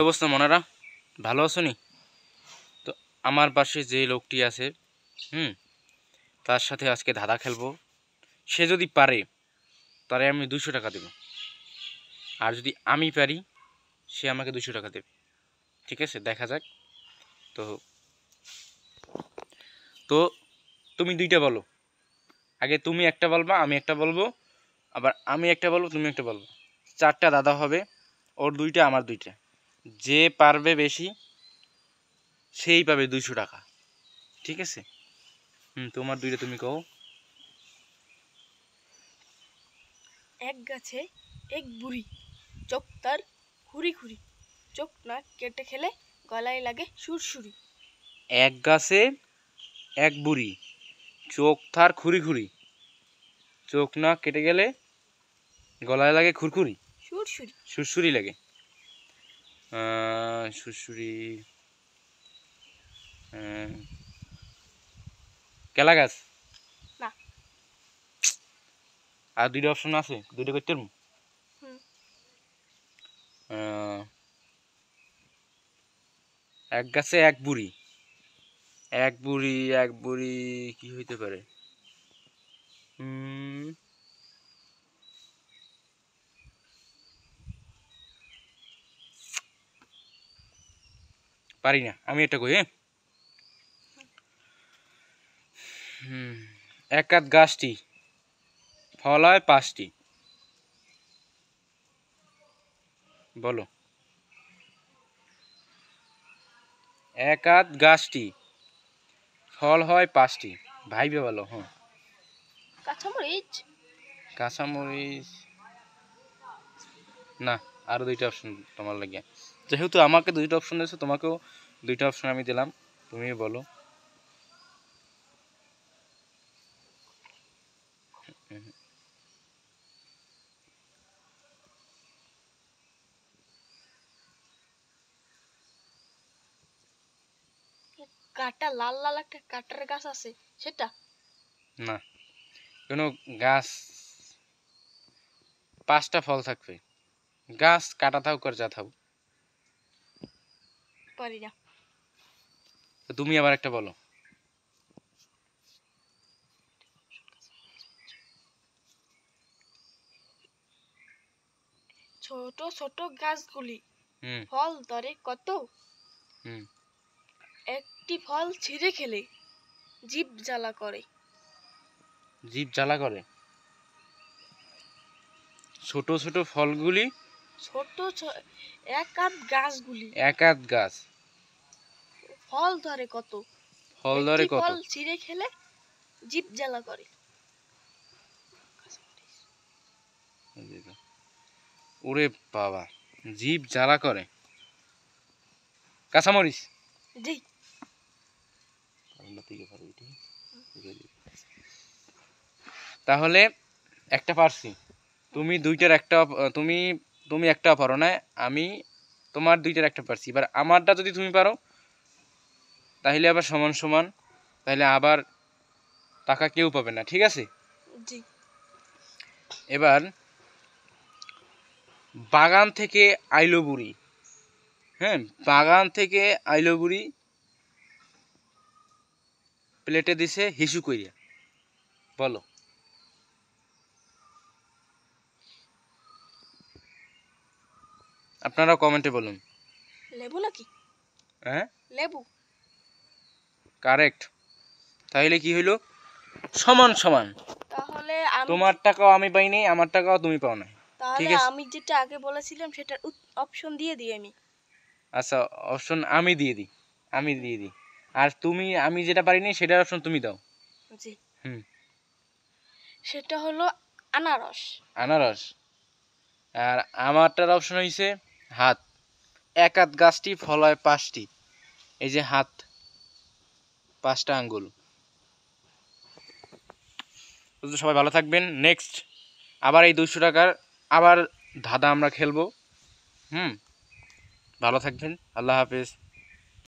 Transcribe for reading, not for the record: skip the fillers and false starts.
অবস্থা মনারা, ভালো আছো নি? তো আমার পাশে যে লোকটি আছে তার সাথে আজকে ধাঁধা খেলবো। সে যদি পারে তারে আমি 200 টাকা দেব, আর যদি আমি পারি সে আমাকে 200 টাকা দেবে। ঠিক আছে, দেখা যাক। তো তো তুমি দুইটা বলো। আগে তুমি একটা বলবা, আমি একটা বলবো, আবার আমি একটা বলবো, তুমি একটা বলবো। 4টা দাদা হবে, ওর 2টা আমার 2টা। যে পারবে বেশি সেই পাবে 200 টাকা। ঠিক আছে, তোমার 2টা তুমি কও। এক গাছে এক বুড়ি, চোখ তার খুরি খুরি, চোখ না কেটে খেলে গলায় লাগে সুরসুরি। এক গাছে এক বুড়ি, চোখ তার খুরি খুরি, চোখ না কেটে গেলে গলায় লাগে খুরখুরি, সুরসুরি। সুরসুরি লাগে। সুরসুরি, কেলা গাছ। না। আর 2টা অপশন আছে, 2টা করতে পারবো। এক গাছে এক বুড়ি, এক বুড়ি, এক বুড়ি কি হইতে পারে? পারি না, আমি এটা কই। এক আধ গাছটি, ফল হয় 5টি। বলো। এক আধ গাছটি, ফল হয় 5টি। ভাইবে বলো। কাঁচামরিচ। কাঁচামরিচ না, আরো 2টা অপশন তোমার লাগে। যেহেতু আমাকে 2টা অপশন দিয়েছো, তোমাকেও 2টা অপশন আমি দিলাম, তুমি বলো। কাটা লাল লাল একটা কাটার গাছ আছে, সেটা না, কোনো গাছ 5টা ফল থাকবে, গাছ কাটা থাক আর যা থাক। পারি না। তুমি আবার একটা বলো। ছোট ছোট গাছগুলি হুম ফল ধরে কত, হুম একটি ফল ছিঁড়ে খেলে জিভ জ্বালা করে। জিভ জ্বালা করে। ছোট ছোট ফলগুলি, এক আধ গাছগুলি এক আধ গাছ, ফল ধরে কত, ফল একটি ধরে কত? ফল ছিঁড়ে খেলে জিভ জ্বালা করে। ওরে বাবা, জিভ জ্বালা করে। কাঁচামরিচ। জি। তাহলে একটা পারছি, তুমি 2টার একটা, তুমি তুমি একটা পারো না, আমি তোমার 2টার একটা পারছি। এবার আমারটা যদি তুমি পারো তাহলে আবার সমান সমান, তাহলে আবার টাকা কেউ পাবে না। ঠিক আছে। জি। এবার বাগান থেকে আইলো বুড়ি, বাগান থেকে আইলো বুড়ি, প্লেটে দিছে হিসু কইরা। বলো। আপনারা কমেন্টে বলুন। লেবু নাকি? হ্যাঁ, লেবু। কারেক্ট। তাহলে কি হইলো? সমান সমান। তাহলে আমি তোমার টাকাও আমি পাই নাই, আমার টাকাও তুমি পাও না। ঠিক তাহলে আছে, আমি যেটা আগে বলেছিলাম সেটার অপশন দিয়ে দিই আমি। আচ্ছা, অপশন আমি দিয়ে দিই, আমি দিয়ে দিই। আর তুমি, আমি যেটা পারিনি সেটার অপশন তুমি দাও। জি। হুম। সেটা হলো আনারস। আনারস। আর আমারটার অপশন হইছে হাত। এক হাত গাছটি, ফল হয় 5টি। এই যে হাত, 5টা আঙ্গুল। তো সবাই ভালো থাকবেন। নেক্সট আবার এই 200 টাকার আবার ধাঁধা আমরা খেলবো। ভালো থাকবেন। আল্লাহ হাফেজ।